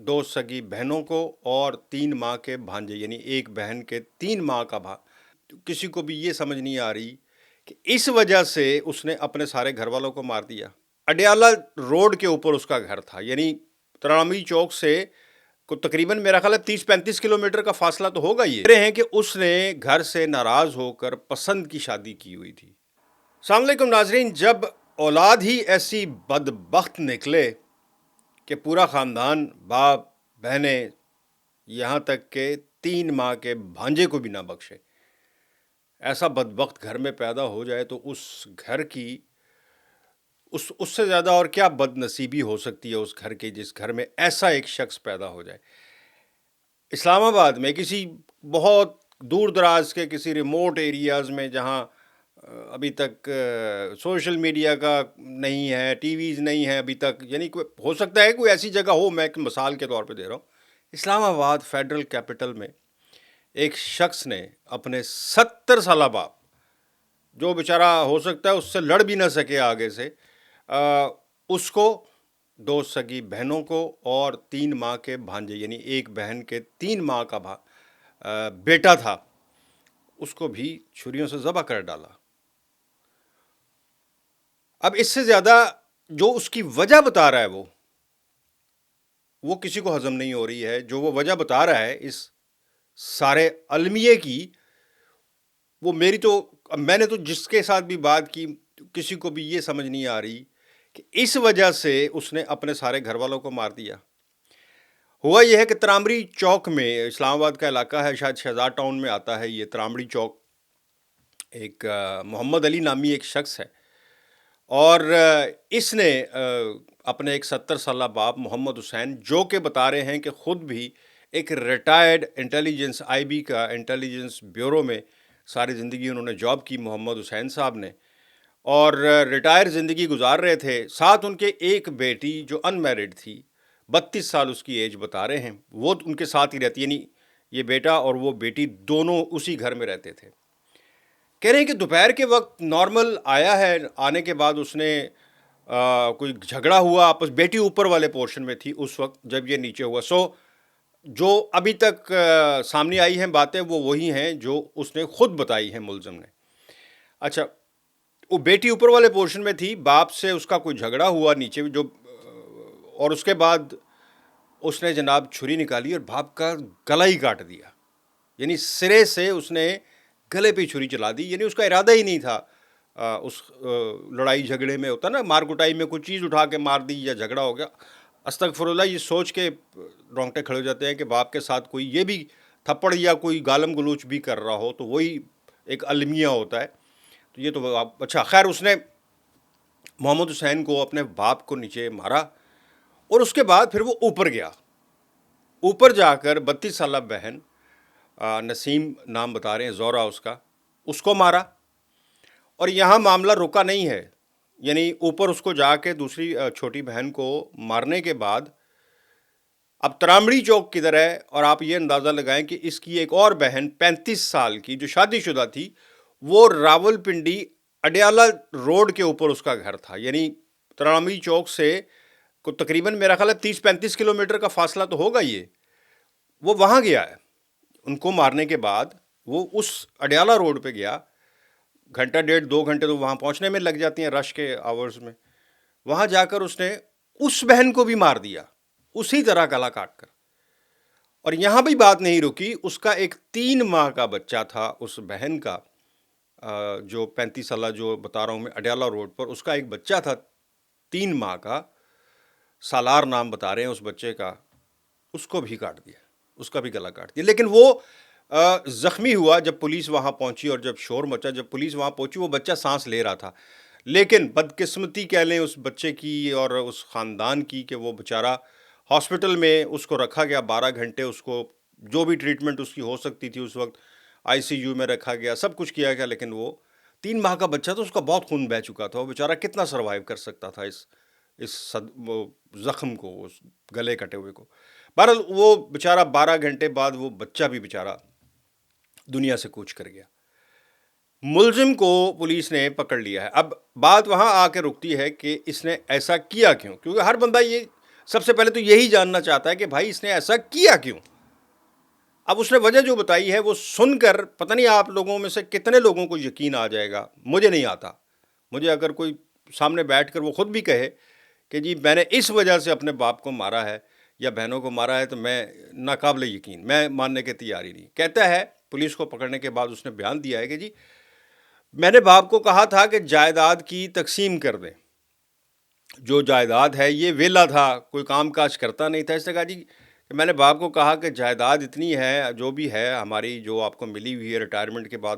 2 सगी बहनों को और 3 माँ के भांजे, यानी एक बहन के 3 माँ का किसी को भी ये समझ नहीं आ रही कि इस वजह से उसने अपने सारे घर वालों को मार दिया। अडयाला रोड के ऊपर उसका घर था, यानी तरामी चौक से तकरीबन मेरा ख्याल है 30-35 किलोमीटर का फासला तो होगा। ये रहे हैं कि उसने घर से नाराज होकर पसंद की शादी की हुई थी। अस्सलाम वालेकुम नाजरीन, जब औलाद ही ऐसी बदबख्त निकले कि पूरा ख़ानदान, बाप, बहनें, यहाँ तक के 3 माँ के भांजे को भी ना बख्शे, ऐसा बदबख्त घर में पैदा हो जाए तो उस घर की उससे ज़्यादा और क्या बदनसीबी हो सकती है उस घर के, जिस घर में ऐसा एक शख्स पैदा हो जाए। इस्लामाबाद में किसी बहुत दूर दराज के किसी रिमोट एरियाज़ में, जहाँ अभी तक सोशल मीडिया का नहीं है, टीवीज़ नहीं है अभी तक, यानी कोई हो सकता है कोई ऐसी जगह हो, मैं एक मिसाल के तौर पे दे रहा हूँ। इस्लामाबाद फेडरल कैपिटल में एक शख्स ने अपने 70 साला बाप, जो बेचारा हो सकता है उससे लड़ भी ना सके आगे से, उसको 2 सगी बहनों को और 3 माँ के भांजे, यानी एक बहन के 3 माँ का बेटा था, उसको भी छुरियों से ज़बह कर डाला। अब इससे ज़्यादा जो उसकी वजह बता रहा है वो किसी को हजम नहीं हो रही है। जो वो वजह बता रहा है इस सारे अलमिये की, वो मैंने तो जिसके साथ भी बात की, किसी को भी ये समझ नहीं आ रही कि इस वजह से उसने अपने सारे घर वालों को मार दिया। हुआ यह है कि तरामड़ी चौक में, इस्लामाबाद का इलाका है, शायद शहजाद टाउन में आता है ये तरामड़ी चौक। एक मोहम्मद अली नामी एक शख्स है, और इसने अपने एक 70 साला बाप मोहम्मद हुसैन, जो कि बता रहे हैं कि ख़ुद भी एक रिटायर्ड इंटेलिजेंस, आईबी का इंटेलिजेंस ब्यूरो में सारी ज़िंदगी उन्होंने जॉब की, मोहम्मद हुसैन साहब ने, और रिटायर ज़िंदगी गुजार रहे थे। साथ उनके एक बेटी जो अनमैरिड थी, 32 साल उसकी एज बता रहे हैं, वो उनके साथ ही रहती, यानी ये बेटा और वो बेटी दोनों उसी घर में रहते थे। कह रहे हैं कि दोपहर के वक्त नॉर्मल आया है, आने के बाद उसने कोई झगड़ा हुआ आपस, बेटी ऊपर वाले पोर्शन में थी उस वक्त जब ये नीचे हुआ। जो अभी तक सामने आई हैं बातें, वो वही हैं जो उसने खुद बताई हैं मुलज़िम ने। अच्छा, वो बेटी ऊपर वाले पोर्शन में थी, बाप से उसका कोई झगड़ा हुआ नीचे जो, और उसके बाद उसने जनाब छुरी निकाली और बाप का गला ही काट दिया, यानी सिरे से उसने गले पे छुरी चला दी। यानी उसका इरादा ही नहीं था उस लड़ाई झगड़े में, होता ना मार कुटाई में, कोई चीज़ उठा के मार दी या झगड़ा हो गया। अस्तगफुरुल्लाह, ये सोच के रोंगटे खड़े हो जाते हैं कि बाप के साथ कोई ये भी थप्पड़ या कोई गालम गलूच भी कर रहा हो तो वही एक अलमिया होता है। तो ये तो अच्छा, खैर उसने मोहम्मद हुसैन को, अपने बाप को, नीचे मारा, और उसके बाद फिर वो ऊपर गया। ऊपर जाकर 32 साला बहन, नसीम नाम बता रहे हैं, ज़ोरा उसको मारा। और यहाँ मामला रुका नहीं है, यानी ऊपर उसको जाके दूसरी छोटी बहन को मारने के बाद अब तरामड़ी चौक किधर है, और आप ये अंदाज़ा लगाएं कि इसकी एक और बहन 35 साल की जो शादीशुदा थी, वो रावलपिंडी अडयाला रोड के ऊपर उसका घर था, यानी तरामड़ी चौक से तकरीबन मेरा ख्याल है 30-35 किलोमीटर का फासला तो होगा ये। वो वहाँ गया है, उनको मारने के बाद वो उस अडयाला रोड पे गया। घंटा डेढ़ 2 घंटे तो वहाँ पहुँचने में लग जाती हैं रश के आवर्स में। वहाँ जाकर उसने उस बहन को भी मार दिया, उसी तरह गला काट कर। और यहाँ भी बात नहीं रुकी, उसका एक 3 माह का बच्चा था उस बहन का, जो 35 साल जो बता रहा हूँ मैं, अडयाला रोड पर उसका एक बच्चा था 3 माह का, सालार नाम बता रहे हैं उस बच्चे का, उसको भी काट दिया, उसका भी गला काट दिया। लेकिन वो ज़ख्मी हुआ जब पुलिस वहाँ पहुँची, और जब शोर मचा, जब पुलिस वहाँ पहुँची, वो बच्चा सांस ले रहा था। लेकिन बदकिस्मती कह लें उस बच्चे की और उस ख़ानदान की कि वो बेचारा हॉस्पिटल में उसको रखा गया 12 घंटे, उसको जो भी ट्रीटमेंट उसकी हो सकती थी उस वक्त आईसीयू में रखा गया, सब कुछ किया गया, लेकिन वो 3 माह का बच्चा था, उसका बहुत खून बह चुका था, वो बेचारा कितना सर्वाइव कर सकता था वो ज़ख्म को, उस गले कटे हुए को। बहरहाल वो बेचारा 12 घंटे बाद वो बच्चा भी बेचारा दुनिया से कूच कर गया। मुलजिम को पुलिस ने पकड़ लिया है। अब बात वहाँ आके रुकती है कि इसने ऐसा किया क्यों, क्योंकि हर बंदा ये سب سے پہلے تو یہی جاننا چاہتا ہے کہ بھائی اس نے ایسا کیا کیوں. اب اس نے وجہ جو بتائی ہے وہ سن کر پتہ نہیں آپ لوگوں میں سے کتنے لوگوں کو یقین آ جائے گا. مجھے نہیں آتا. مجھے اگر کوئی سامنے بیٹھ کر وہ خود بھی کہے کہ جی میں نے اس وجہ سے اپنے باپ کو مارا ہے یا بہنوں کو مارا ہے, تو میں ناقابل یقین, میں ماننے کی تیاری نہیں. کہتا ہے پولیس کو پکڑنے کے بعد اس نے بیان دیا ہے کہ جی میں نے باپ کو کہا تھا کہ جائیداد کی تقسیم کر دیں. جو جائیداد ہے یہ ویلا تھا, کوئی کام کاج کرتا نہیں تھا. اس نے کہا جی کہ میں نے باپ کو کہا کہ جائیداد اتنی ہے, جو بھی ہے ہماری جو آپ کو ملی ہوئی ہے ریٹائرمنٹ کے بعد,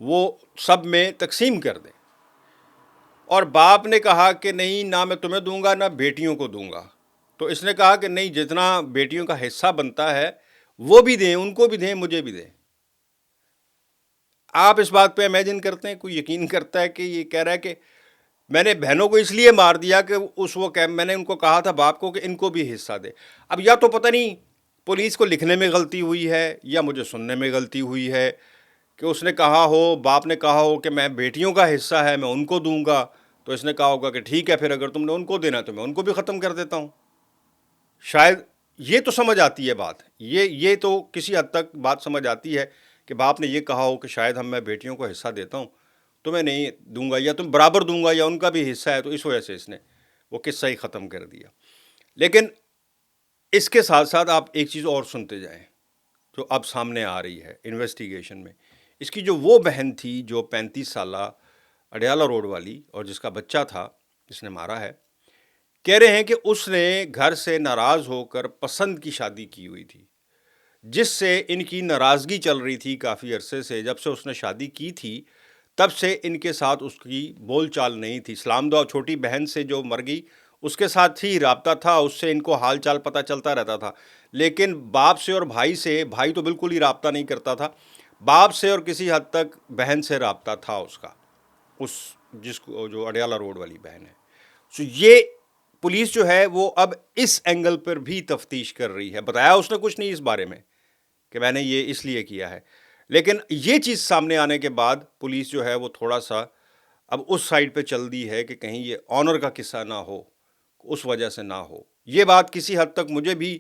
وہ سب میں تقسیم کر دیں. اور باپ نے کہا کہ نہیں, نہ میں تمہیں دوں گا نہ بیٹیوں کو دوں گا. تو اس نے کہا کہ نہیں, جتنا بیٹیوں کا حصہ بنتا ہے وہ بھی دیں, ان کو بھی دیں, مجھے بھی دیں. آپ اس بات پہ امیجن کرتے ہیں, کوئی یقین کرتا ہے کہ یہ کہہ رہا ہے کہ میں نے بہنوں کو اس لیے مار دیا کہ اس وقت میں نے ان کو کہا تھا باپ کو کہ ان کو بھی حصہ دے. اب یا تو پتہ نہیں پولیس کو لکھنے میں غلطی ہوئی ہے یا مجھے سننے میں غلطی ہوئی ہے کہ اس نے کہا ہو, باپ نے کہا ہو کہ میں بیٹیوں کا حصہ ہے میں ان کو دوں گا, تو اس نے کہا ہوگا کہ ٹھیک ہے پھر اگر تم نے ان کو دینا تو میں ان کو بھی ختم کر دیتا ہوں. شاید یہ تو سمجھ آتی ہے بات, یہ تو کسی حد تک بات سمجھ آتی ہے کہ باپ نے یہ کہا ہو کہ شاید میں بیٹیوں کو حصہ دیتا ہوں تو میں نہیں دوں گا, یا تم برابر دوں گا, یا ان کا بھی حصہ ہے, تو اس وجہ سے اس نے وہ قصہ ہی ختم کر دیا. لیکن اس کے ساتھ ساتھ آپ ایک چیز اور سنتے جائیں جو اب سامنے آ رہی ہے انویسٹیگیشن میں. اس کی جو وہ بہن تھی جو 35 سالہ اڈیالہ روڈ والی, اور جس کا بچہ تھا جس نے مارا ہے, کہہ رہے ہیں کہ اس نے گھر سے ناراض ہو کر پسند کی شادی کی ہوئی تھی, جس سے ان کی ناراضگی چل رہی تھی کافی عرصے سے. جب سے اس نے شادی کی تھی تب سے ان کے ساتھ اس کی بول چال نہیں تھی. اسلام دعا چھوٹی بہن سے جو مر گئی اس کے ساتھ ہی رابطہ تھا, اس سے ان کو حال چال پتہ چلتا رہتا تھا. لیکن باپ سے اور بھائی سے, بھائی تو بالکل ہی رابطہ نہیں کرتا تھا, باپ سے اور کسی حد تک بہن سے رابطہ تھا اس کا, اس جس کو جو اڈیالہ روڈ والی بہن ہے. سو یہ پولیس جو ہے وہ اب اس اینگل پر بھی تفتیش کر رہی ہے. بتایا اس نے کچھ نہیں اس بارے میں کہ میں نے یہ اس لیے کیا ہے, لیکن یہ چیز سامنے آنے کے بعد پولیس جو ہے وہ تھوڑا سا اب اس سائڈ پہ چل دی ہے کہ کہیں یہ آنر کا قصہ نہ ہو, اس وجہ سے نہ ہو. یہ بات کسی حد تک مجھے بھی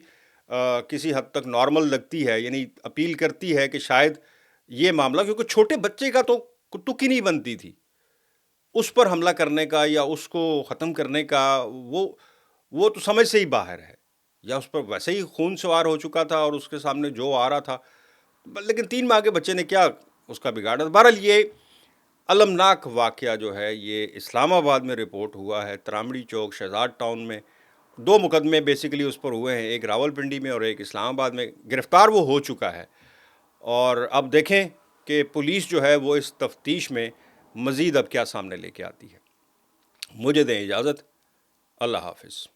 کسی حد تک نارمل لگتی ہے, یعنی اپیل کرتی ہے کہ شاید یہ معاملہ, کیونکہ چھوٹے بچے کا تو ٹک ہی نہیں بنتی تھی, اس پر حملہ کرنے کا یا اس کو ختم کرنے کا وہ تو سمجھ سے ہی باہر ہے, یا اس پر ویسے ہی خون سوار ہو چکا تھا اور اس کے سامنے جو آ رہا تھا. لیکن 3 ماہ کے بچے نے کیا اس کا بگاڑا. بہرحال یہ المناک واقعہ جو ہے یہ اسلام آباد میں رپورٹ ہوا ہے, ترامڑی چوک شہزاد ٹاؤن میں. 2 مقدمے بیسیکلی اس پر ہوئے ہیں, ایک راول پنڈی میں اور ایک اسلام آباد میں. گرفتار وہ ہو چکا ہے, اور اب دیکھیں کہ پولیس جو ہے وہ اس تفتیش میں مزید اب کیا سامنے لے کے آتی ہے. مجھے دیں اجازت. اللہ حافظ.